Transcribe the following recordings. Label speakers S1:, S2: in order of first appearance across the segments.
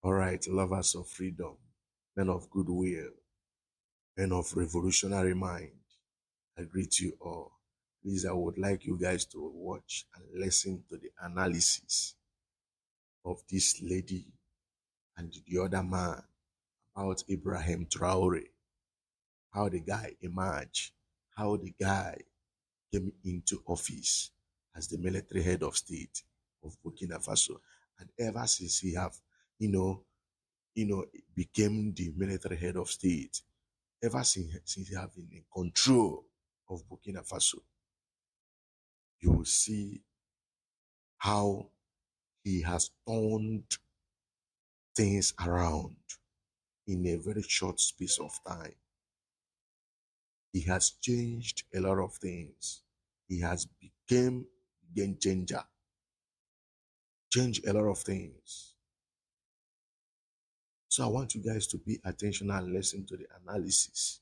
S1: All right, lovers of freedom, men of goodwill, men of revolutionary mind, I greet you all. Please, I would like you guys to watch and listen to the analysis of this lady and the other man about Ibrahim Traore, how the guy emerged, how the guy came into office as the military head of state of Burkina Faso. And ever since he have, you know, became the military head of state, ever since he have been in control of Burkina Faso, you will see how he has turned things around in a very short space of time. He has changed a lot of things. He has become game changer, changed a lot of things. So I want you guys to pay attention and listen to the analysis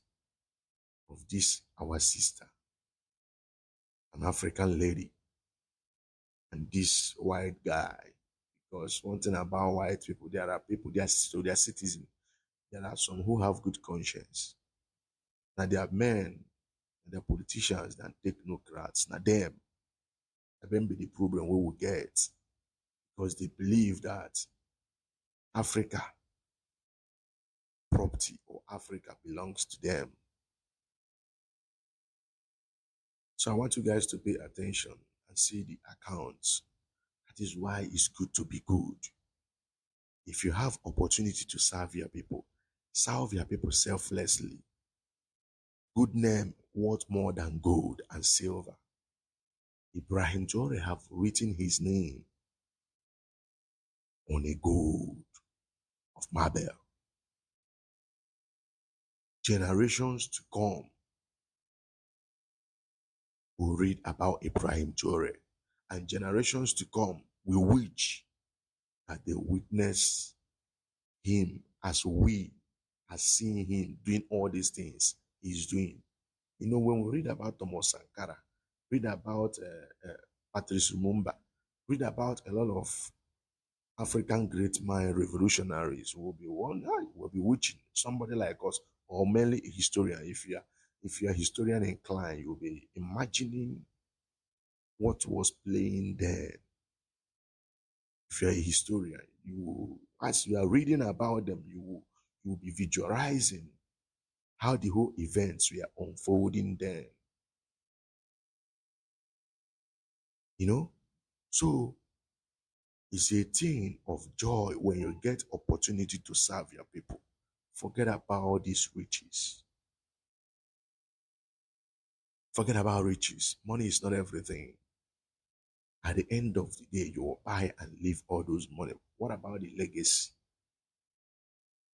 S1: of this, our sister, an African lady, and this white guy. Because one thing about white people, there are people, they are citizens. There are some who have good conscience. Now there are men, and there are politicians that technocrats. Now them be the problem we will get. Because they believe that Africa property or Africa belongs to them. So I want you guys to pay attention and see the accounts. That is why it's good to be good. If you have opportunity to serve your people selflessly. Good name worth more than gold and silver. Ibrahim Traore have written his name on a gold of marble. Generations to come will read about Ibrahim Traore, and generations to come will wish that they witness him as we are seeing him doing all these things he's doing. You know, when we read about Thomas Sankara, read about Patrice Lumumba, read about a lot of African great mind revolutionaries, will be wondering, will be watching somebody like us, or mainly a historian. If you're historian inclined, you'll be imagining what was playing there. If you're a historian, as you are reading about them, you will be visualizing how the whole events were unfolding then. You know? So it's a thing of joy when you get opportunity to serve your people. Forget about these riches. Forget about riches. Money is not everything. At the end of the day, you will buy and leave all those money. What about the legacy?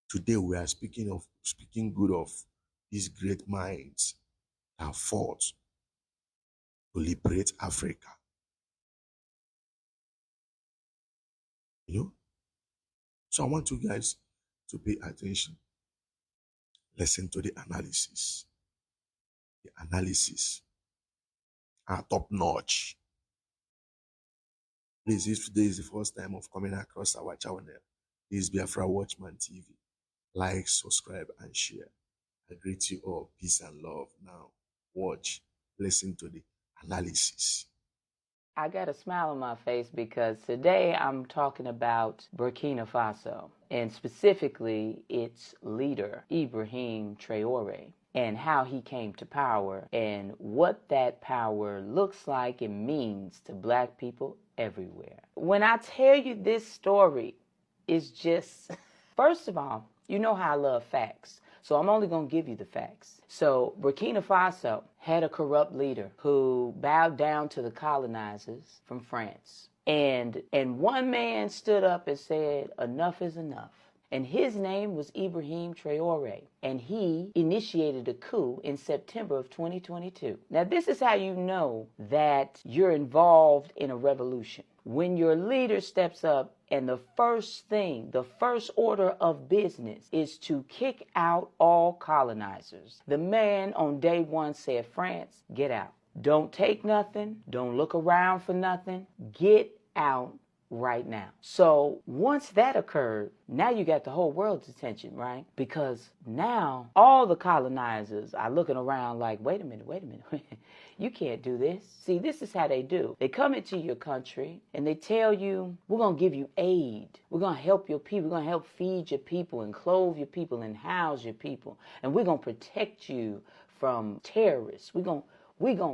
S1: Today we are speaking good of these great minds that fought to liberate Africa. You know? So I want you guys to pay attention. Listen to the analysis. The analysis are top notch. Please, if today is the first time of coming across our channel, this is Biafra Watchman TV. Like, subscribe, and share. I greet you all. Peace and love. Now, watch, listen to the analysis.
S2: I got a smile on my face because today I'm talking about Burkina Faso, and specifically its leader, Ibrahim Traore, and how he came to power and what that power looks like and means to black people everywhere. When I tell you this story, it's just, first of all, you know how I love facts. So I'm only going to give you the facts. So Burkina Faso had a corrupt leader who bowed down to the colonizers from France. And one man stood up and said, enough is enough. And his name was Ibrahim Traore. And he initiated a coup in September of 2022. Now, this is how you know that you're involved in a revolution. When your leader steps up and the first order of business is to kick out all colonizers. The man on day one said, France, get out. Don't take nothing. Don't look around for nothing. Get out right now. So once that occurred, now you got the whole world's attention, right? Because now all the colonizers are looking around like, wait a minute. You can't do this. See, this is how they do. They come into your country and they tell you, we're going to give you aid. We're going to help your people. We're going to help feed your people and clothe your people and house your people. And we're going to protect you from terrorists. We're going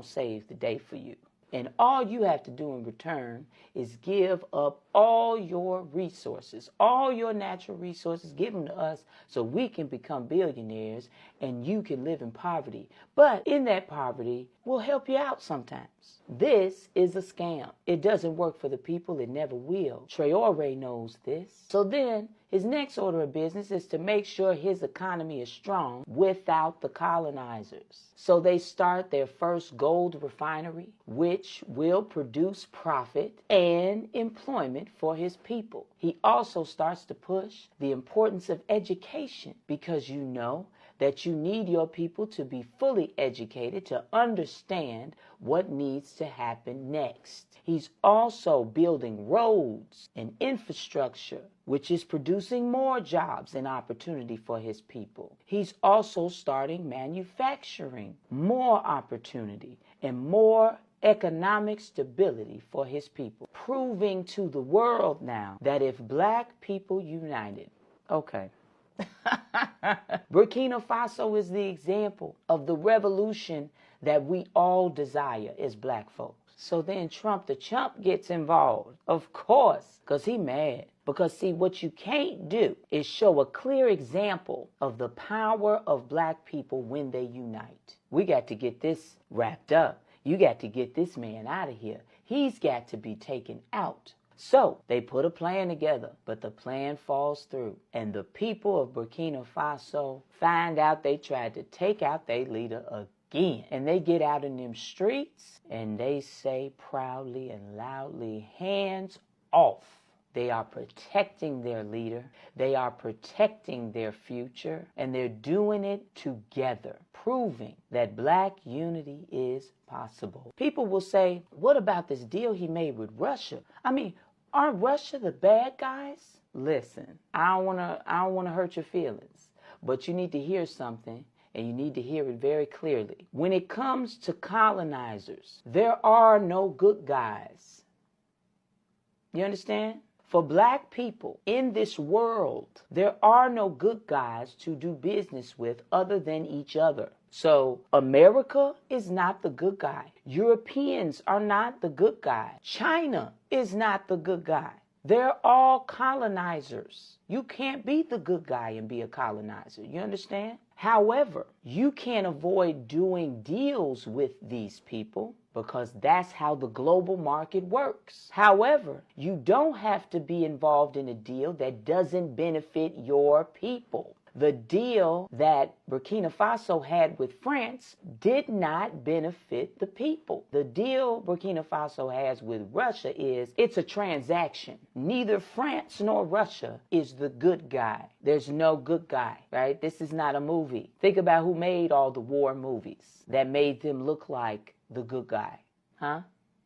S2: to save the day for you. And all you have to do in return is give up all your resources, all your natural resources, give them to us so we can become billionaires and you can live in poverty. But in that poverty, we'll help you out sometimes. This is a scam. It doesn't work for the people. It never will. Traore knows this. So then his next order of business is to make sure his economy is strong without the colonizers. So they start their first gold refinery, which will produce profit and employment for his people. He also starts to push the importance of education because you know that you need your people to be fully educated to understand what needs to happen next. He's also building roads and infrastructure, which is producing more jobs and opportunity for his people. He's also starting manufacturing, more opportunity and more economic stability for his people, proving to the world now that if black people united, okay. Burkina Faso is the example of the revolution that we all desire as black folks. So then Trump the chump gets involved, of course, because he mad. Because see, what you can't do is show a clear example of the power of black people when they unite. We got to get this wrapped up. You got to get this man out of here. He's got to be taken out. So they put a plan together, but the plan falls through. And the people of Burkina Faso find out they tried to take out their leader again. And they get out in them streets and they say proudly and loudly, hands off. They are protecting their leader. They are protecting their future. And they're doing it together, proving that black unity is possible. People will say, what about this deal he made with Russia? I mean, aren't Russia the bad guys? Listen, I don't want to hurt your feelings, but you need to hear something, and you need to hear it very clearly. When it comes to colonizers, there are no good guys. You understand? For black people in this world, there are no good guys to do business with other than each other. So America is not the good guy. Europeans are not the good guy. China is not the good guy. They're all colonizers. You can't be the good guy and be a colonizer. You understand? However, you can't avoid doing deals with these people because that's how the global market works. However, you don't have to be involved in a deal that doesn't benefit your people. The deal that Burkina Faso had with France did not benefit the people. The deal Burkina Faso has with Russia is it's a transaction. Neither France nor Russia is the good guy. There's no good guy, right? This is not a movie. Think about who made all the war movies that made them look like the good guy, huh?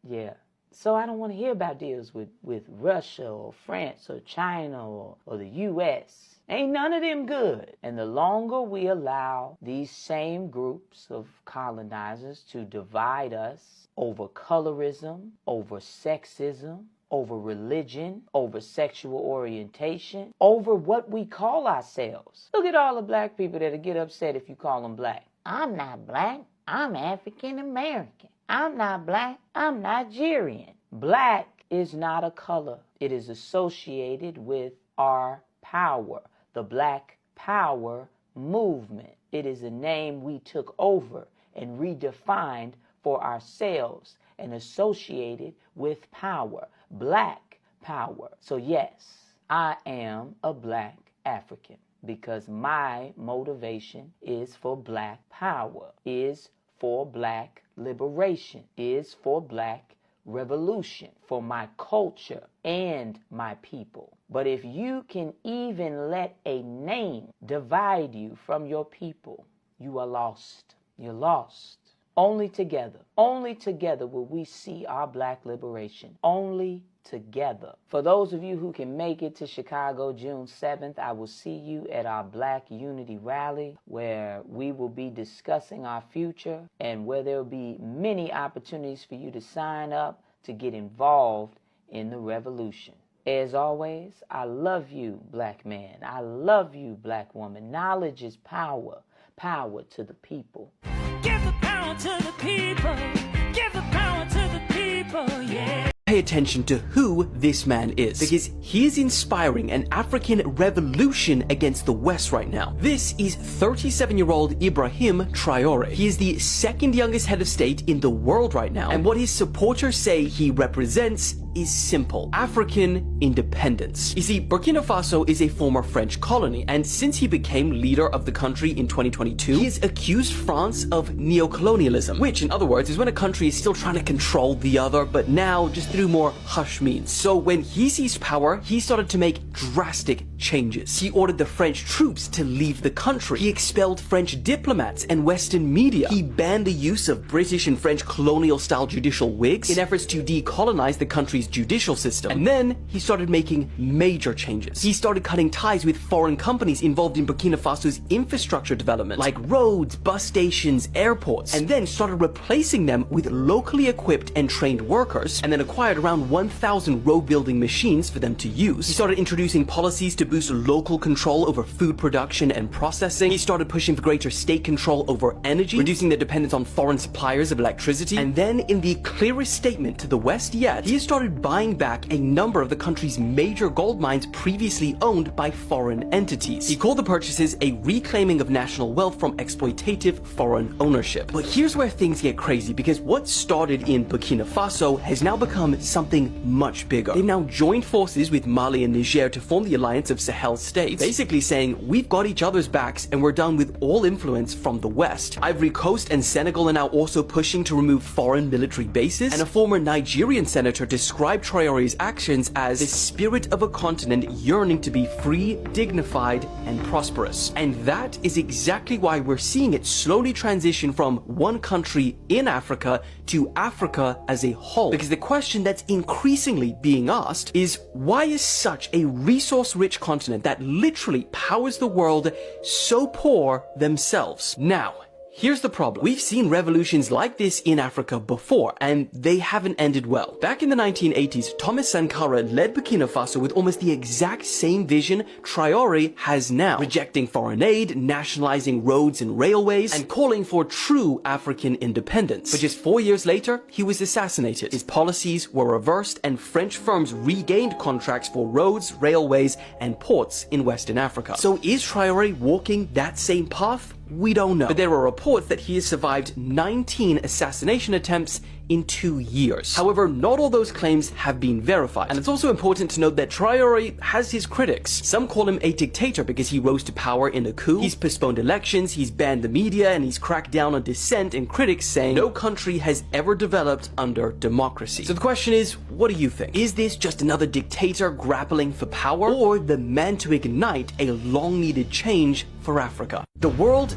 S2: Yeah. So I don't want to hear about deals with Russia or France or China or the U.S. Ain't none of them good. And the longer we allow these same groups of colonizers to divide us over colorism, over sexism, over religion, over sexual orientation, over what we call ourselves. Look at all the black people that'll get upset if you call them black. I'm not black. I'm African American. I'm not black. I'm Nigerian. Black is not a color. It is associated with our power, the Black Power movement. It is a name we took over and redefined for ourselves and associated with power, Black Power. So yes, I am a Black African because my motivation is for Black power, is for Black liberation, is for Black revolution, for my culture and my people. But if you can even let a name divide you from your people, you are lost. You're lost. Only together will we see our black liberation. Only together. For those of you who can make it to Chicago June 7th, I will see you at our Black Unity Rally, where we will be discussing our future and where there will be many opportunities for you to sign up to get involved in the revolution. As always, I love you, black man. I love you, black woman. Knowledge is power. Power to the people.
S3: Give the power to the people. Give the power to the people, yeah.
S4: Pay attention to who this man is, because he is inspiring an African revolution against the West right now. This is 37-year-old Ibrahim Traore. He is the second youngest head of state in the world right now, and what his supporters say he represents is simple: African independence. You see, Burkina Faso is a former French colony, and since he became leader of the country in 2022, he has accused France of neocolonialism, which in other words is when a country is still trying to control the other, but now just through more hush means. So when he seized power, he started to make drastic changes. He ordered the French troops to leave the country. He expelled French diplomats and Western media. He banned the use of British and French colonial-style judicial wigs in efforts to decolonize the country's judicial system. And then he started making major changes. He started cutting ties with foreign companies involved in Burkina Faso's infrastructure development, like roads, bus stations, airports, and then started replacing them with locally equipped and trained workers, and then acquired around 1,000 road building machines for them to use. He started introducing policies to boost local control over food production and processing. He started pushing for greater state control over energy, reducing the dependence on foreign suppliers of electricity. And then, in the clearest statement to the West yet, he has started buying back a number of the country's major gold mines previously owned by foreign entities. He called the purchases a reclaiming of national wealth from exploitative foreign ownership. But here's where things get crazy, because what started in Burkina Faso has now become something much bigger. They've now joined forces with Mali and Niger to form the Alliance of Sahel States, basically saying, we've got each other's backs and we're done with all influence from the West. Ivory Coast and Senegal are now also pushing to remove foreign military bases, and a former Nigerian senator described Traore's actions as the spirit of a continent yearning to be free, dignified, and prosperous. And that is exactly why we're seeing it slowly transition from one country in Africa to Africa as a whole. Because the question that's increasingly being asked is, why is such a resource-rich continent that literally powers the world so poor themselves? Now, here's the problem. We've seen revolutions like this in Africa before, and they haven't ended well. Back in the 1980s, Thomas Sankara led Burkina Faso with almost the exact same vision Traore has now, rejecting foreign aid, nationalizing roads and railways, and calling for true African independence. But just 4 years later, he was assassinated. His policies were reversed, and French firms regained contracts for roads, railways, and ports in Western Africa. So is Traore walking that same path? We don't know. But there are reports that he has survived 19 assassination attempts in 2 years. However, not all those claims have been verified. And it's also important to note that Traore has his critics. Some call him a dictator because he rose to power in a coup. He's postponed elections, he's banned the media, and he's cracked down on dissent, and critics saying no country has ever developed under democracy. So the question is, what do you think? Is this just another dictator grappling for power, or the man to ignite a long-needed change for Africa? The world